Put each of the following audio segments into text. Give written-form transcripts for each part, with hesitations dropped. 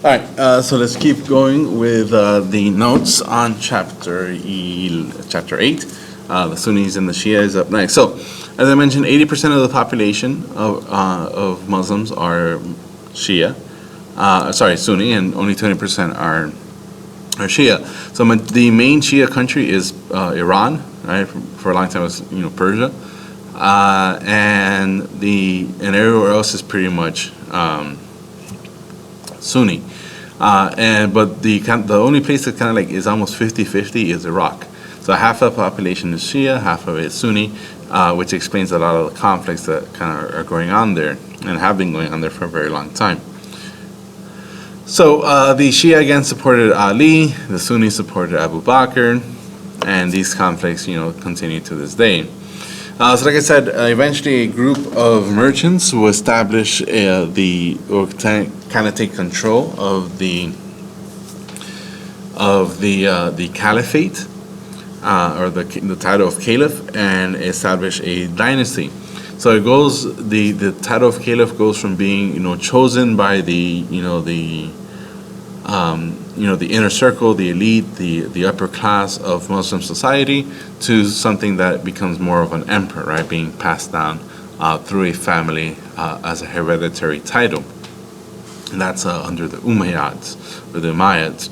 All right, so let's keep going with the notes on chapter 8. The Sunnis and the Shia is up next. So, as I mentioned, 80% of the population of Muslims are Shia, Sunni, and only 20% are Shia. So the main Shia country is Iran, right? For a long time it was Persia, and everywhere else is pretty much Sunni. But the only place that kind of like is almost 50-50 is Iraq. So half of the population is Shia, half of it is Sunni, which explains a lot of the conflicts that kind of are going on there and have been going on there for a very long time. So the Shia again supported Ali, the Sunnis supported Abu Bakr, and these conflicts, continue to this day. So like I said, eventually a group of merchants will establish kind of take control of the Caliphate, or the title of Caliph, and establish a dynasty. So it goes, the title of Caliph goes from being chosen by the inner circle, the elite, the upper class of Muslim society, to something that becomes more of an emperor, right, being passed down through a family as a hereditary title. And that's under the Umayyads, or the Umayyads.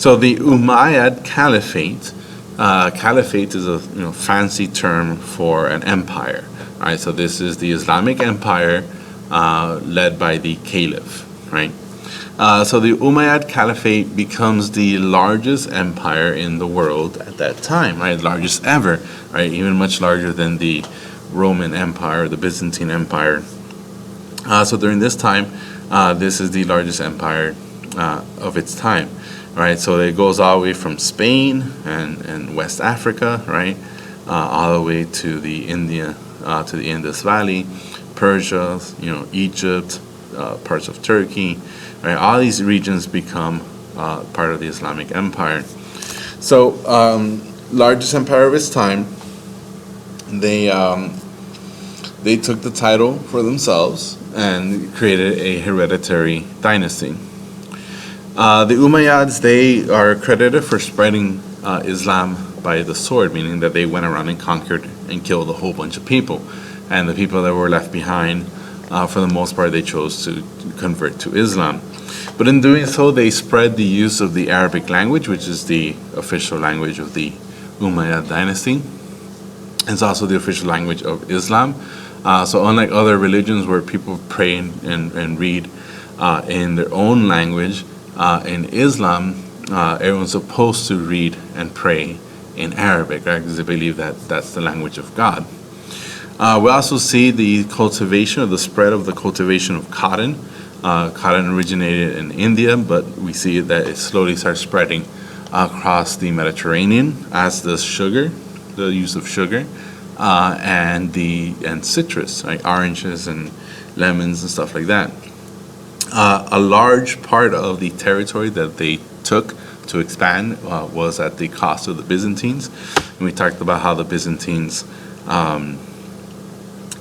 So the Umayyad Caliphate, Caliphate is a fancy term for an empire. Right, so this is the Islamic empire led by the Caliph, right? So the Umayyad Caliphate becomes the largest empire in the world at that time, right? Largest ever, right? Even much larger than the Roman Empire, the Byzantine Empire. So during this time, this is the largest empire of its time, right? So it goes all the way from Spain and West Africa, right, all the way to the Indus Valley, Persia, Egypt, parts of Turkey. Right, all these regions become part of the Islamic Empire. So, largest empire of its time. They took the title for themselves and created a hereditary dynasty. The Umayyads, they are credited for spreading Islam by the sword, meaning that they went around and conquered and killed a whole bunch of people, and the people that were left behind, for the most part, they chose to convert to Islam. But in doing so, they spread the use of the Arabic language, which is the official language of the Umayyad dynasty. It's also the official language of Islam. So unlike other religions where people pray and read in their own language, in Islam, everyone's supposed to read and pray in Arabic, right? Because they believe that that's the language of God. We also see the cultivation, or the spread of the cultivation of cotton. Cotton originated in India, but we see that it slowly starts spreading across the Mediterranean, as does sugar, the use of sugar, and citrus, like oranges and lemons and stuff like that. A large part of the territory that they took to expand was at the cost of the Byzantines. And we talked about how the Byzantines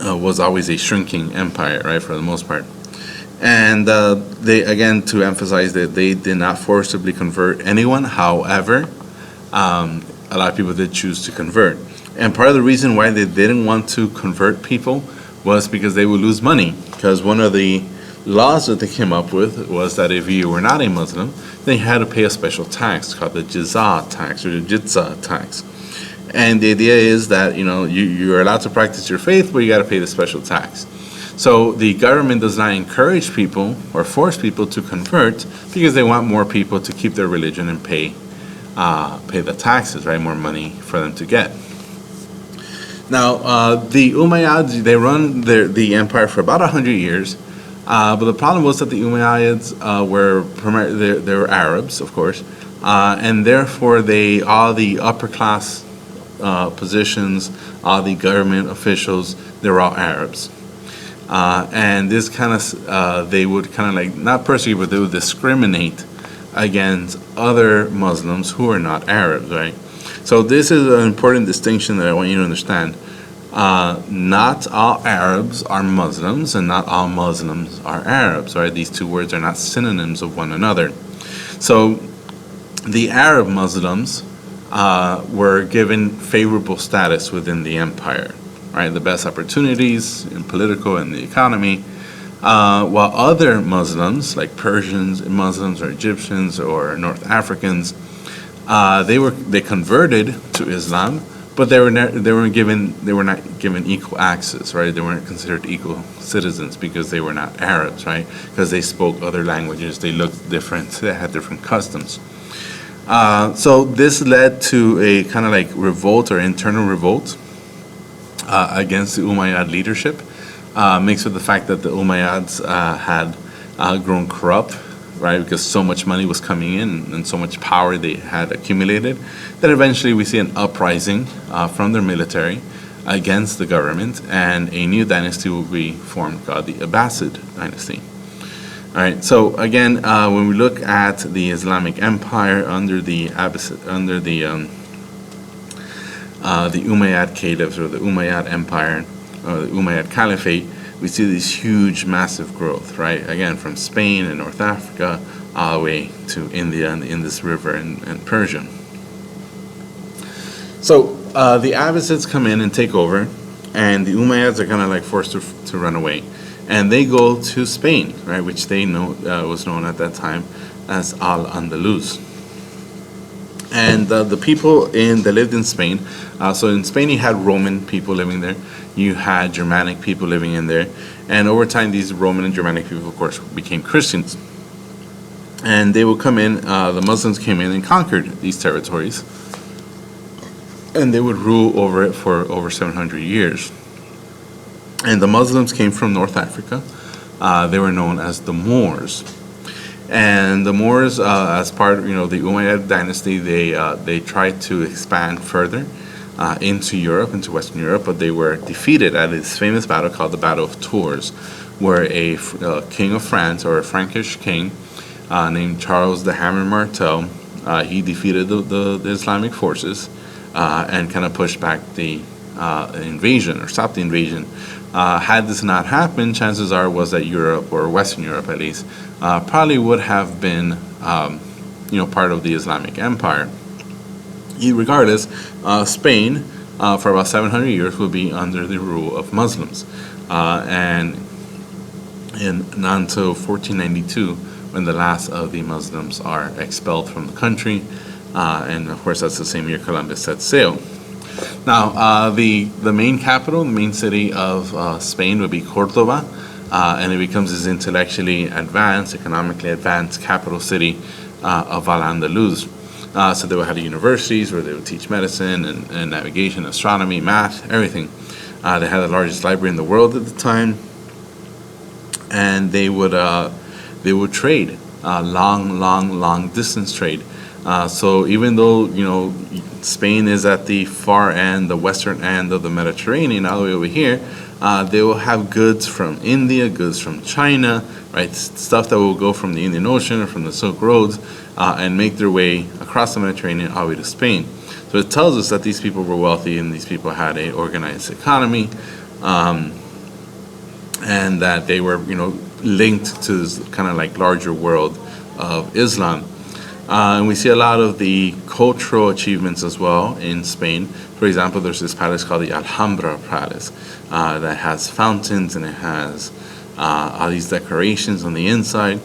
was always a shrinking empire, right, for the most part. And they, again, to emphasize that they did not forcibly convert anyone. However, a lot of people did choose to convert. And part of the reason why they didn't want to convert people was because they would lose money. Because one of the laws that they came up with was that if you were not a Muslim, they had to pay a special tax called the jizya tax, or the jizya tax. And the idea is that you're allowed to practice your faith, but you got to pay the special tax. So the government does not encourage people or force people to convert, because they want more people to keep their religion and pay the taxes, right? More money for them to get. Now, the Umayyads, they run the empire for about 100 years, but the problem was that the Umayyads were primarily, they were Arabs, of course, and therefore all the upper class positions, all the government officials, they were all Arabs. And this kind of, they would kind of like, not persecute, but they would discriminate against other Muslims who are not Arabs, right? So this is an important distinction that I want you to understand. Not all Arabs are Muslims, and not all Muslims are Arabs, right? These two words are not synonyms of one another. So the Arab Muslims were given favorable status within the empire, right? The best opportunities in political and the economy, while other Muslims, like Persians Muslims or Egyptians or North Africans, they converted to Islam, but they were not given equal access, right? They weren't considered equal citizens because they were not Arabs, right? Because they spoke other languages, they looked different, they had different customs. So this led to a kind of like revolt or internal revolt against the Umayyad leadership, mixed with the fact that the Umayyads had grown corrupt, right? Because so much money was coming in and so much power they had accumulated, that eventually we see an uprising from their military against the government, and a new dynasty will be formed called the Abbasid dynasty. All right. So again, when we look at the Islamic Empire under the Umayyad Caliphs, or the Umayyad Empire, or the Umayyad Caliphate, we see this huge, massive growth, right? Again, from Spain and North Africa all the way to India and the Indus River and Persia. So the Abbasids come in and take over, and the Umayyads are kind of like forced to run away. And they go to Spain, right, which they know was known at that time as al-Andalus. And the people that lived in Spain, so in Spain you had Roman people living there, you had Germanic people living in there, and over time these Roman and Germanic people, of course, became Christians. And they would come in, the Muslims came in and conquered these territories, and they would rule over it for over 700 years. And the Muslims came from North Africa. They were known as the Moors. And the Moors, as part of the Umayyad dynasty, they tried to expand further into Europe, into Western Europe, but they were defeated at this famous battle called the Battle of Tours, where a king of France, or a Frankish king named Charles the Hammer Martel, he defeated the Islamic forces and kind of pushed back the invasion, or stopped the invasion. Had this not happened, chances are was that Europe, or Western Europe at least, probably would have been part of the Islamic Empire. Regardless, Spain for about 700 years will be under the rule of Muslims, and not until 1492 when the last of the Muslims are expelled from the country, and of course that's the same year Columbus set sail. Now, the main capital, the main city of Spain would be Cordoba, and it becomes this intellectually advanced, economically advanced capital city of al-Andalus. So they would have universities where they would teach medicine and navigation, astronomy, math, everything. They had the largest library in the world at the time, and they would trade, long distance trade. So even though Spain is at the far end, the western end of the Mediterranean, all the way over here, they will have goods from India, goods from China, right? Stuff that will go from the Indian Ocean or from the Silk Roads and make their way across the Mediterranean all the way to Spain. So it tells us that these people were wealthy and these people had an organized economy, and that they were, linked to this kind of like larger world of Islam. And we see a lot of the cultural achievements as well in Spain. For example, there's this palace called the Alhambra Palace that has fountains, and it has all these decorations on the inside.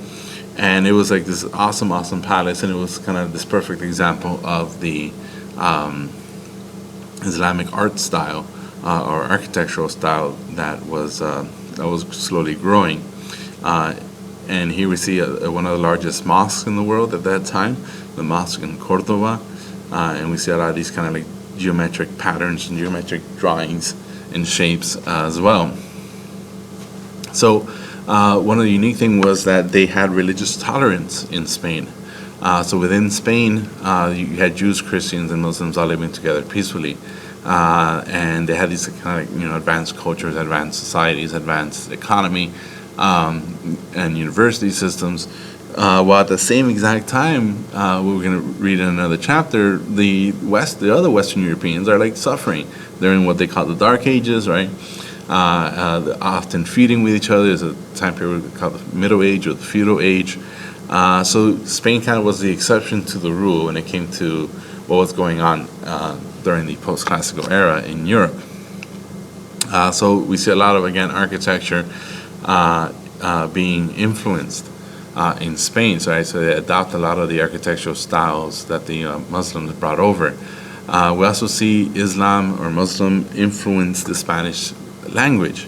And it was like this awesome palace, and it was kind of this perfect example of the Islamic art style or architectural style that was slowly growing. And here we see one of the largest mosques in the world at that time, the mosque in Cordoba. And we see a lot of these kind of like geometric patterns and geometric drawings and shapes as well. So one of the unique things was that they had religious tolerance in Spain. So within Spain, you had Jews, Christians, and Muslims all living together peacefully. And they had these kind of advanced cultures, advanced societies, advanced economy, and university systems, While at the same exact time, we're going to read in another chapter, the other Western Europeans are like suffering. They're in what they call the Dark Ages, right? Often feuding with each other. There's a time period called the Middle Age or the Feudal Age. So Spain kind of was the exception to the rule when it came to what was going on during the post-classical era in Europe. So we see a lot of, again, architecture being influenced in Spain. So they adopt a lot of the architectural styles that the Muslims brought over. We also see Islam or Muslim influence the Spanish language,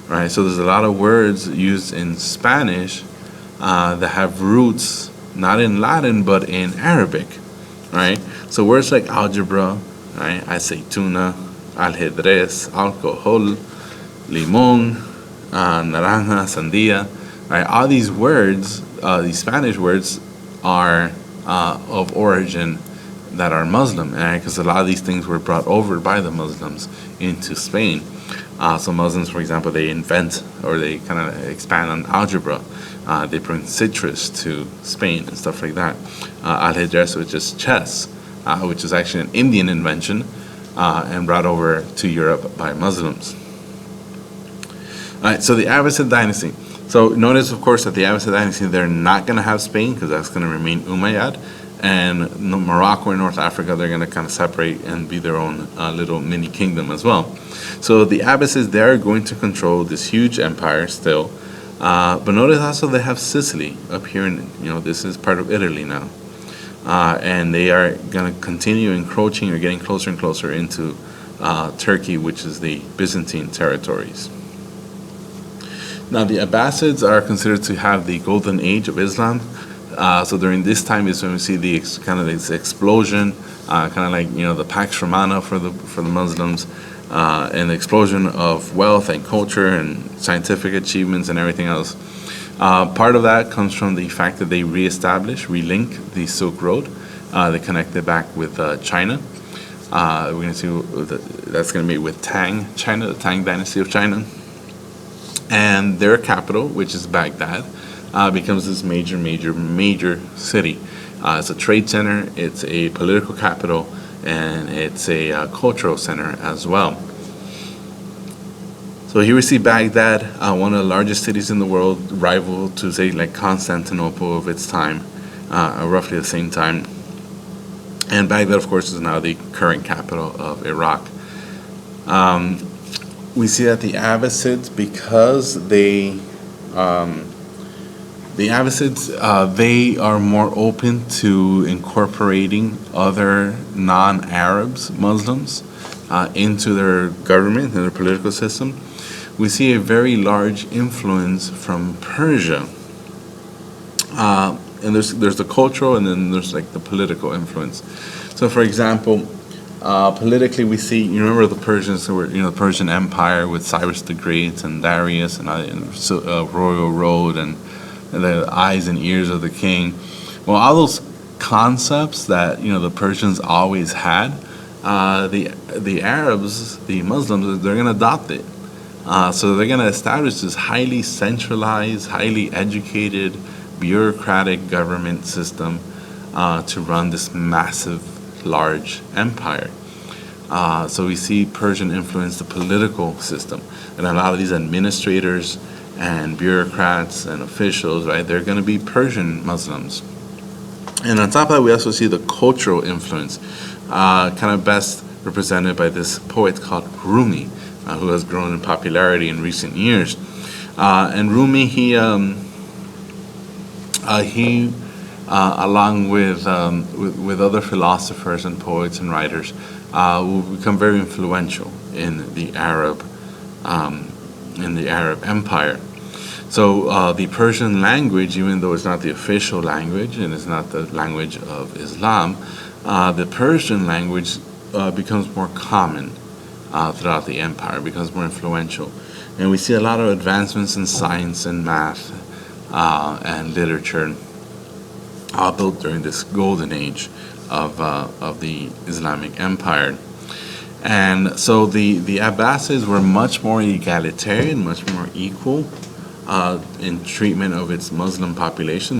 right? So there's a lot of words used in Spanish that have roots not in Latin but in Arabic, right? So words like algebra, right? Aceituna, ajedrez, alcohol, limón, naranja, sandía, right? All these words, these Spanish words, are of origin that are Muslim, right? Because a lot of these things were brought over by the Muslims into Spain. So Muslims, for example, they invent or they kind of expand on algebra. They bring citrus to Spain and stuff like that. Ajedrez, which is chess, which is actually an Indian invention and brought over to Europe by Muslims. All right, so the Abbasid dynasty. So notice, of course, that the Abbasid dynasty, they're not going to have Spain because that's going to remain Umayyad. And Morocco and North Africa, they're going to kind of separate and be their own little mini kingdom as well. So the Abbasids, they're going to control this huge empire still. But notice also they have Sicily up here, and this is part of Italy now. And they are going to continue encroaching or getting closer and closer into Turkey, which is the Byzantine territories. Now, the Abbasids are considered to have the golden age of Islam. So during this time is when we see the kind of this explosion, kind of like the Pax Romana for the Muslims, and the explosion of wealth and culture and scientific achievements and everything else. Part of that comes from the fact that they relink the Silk Road. They connect it back with China. We're going to see that's going to be with Tang China, the Tang dynasty of China, and their capital, which is Baghdad, becomes this major city. It's a trade center, it's a political capital, and it's a cultural center as well. So here we see Baghdad, one of the largest cities in the world, rival to, say, like Constantinople of its time, roughly the same time. And Baghdad, of course, is now the current capital of Iraq. We see that the Abbasids, because they are more open to incorporating other non-Arabs, Muslims, into their government and their political system. We see a very large influence from Persia. And there's the cultural, and then there's like the political influence. So, for example, politically, we see, you remember the Persians, who were, the Persian Empire with Cyrus the Great and Darius and Royal Road and the eyes and ears of the king. Well, all those concepts that the Persians always had, the Arabs, the Muslims, they're going to adopt it. So they're going to establish this highly centralized, highly educated, bureaucratic government system to run this massive, large empire. So we see Persian influence the political system, and a lot of these administrators and bureaucrats and officials, right, they're going to be Persian Muslims. And on top of that, we also see the cultural influence, kind of best represented by this poet called Rumi, who has grown in popularity in recent years. And Rumi, he along with other philosophers and poets and writers, will become very influential in the Arab Empire. So the Persian language, even though it's not the official language and it's not the language of Islam, the Persian language becomes more common throughout the empire, becomes more influential. And we see a lot of advancements in science and math and literature, all built during this golden age of the Islamic Empire. And so the Abbasids were much more egalitarian, much more equal in treatment of its Muslim population.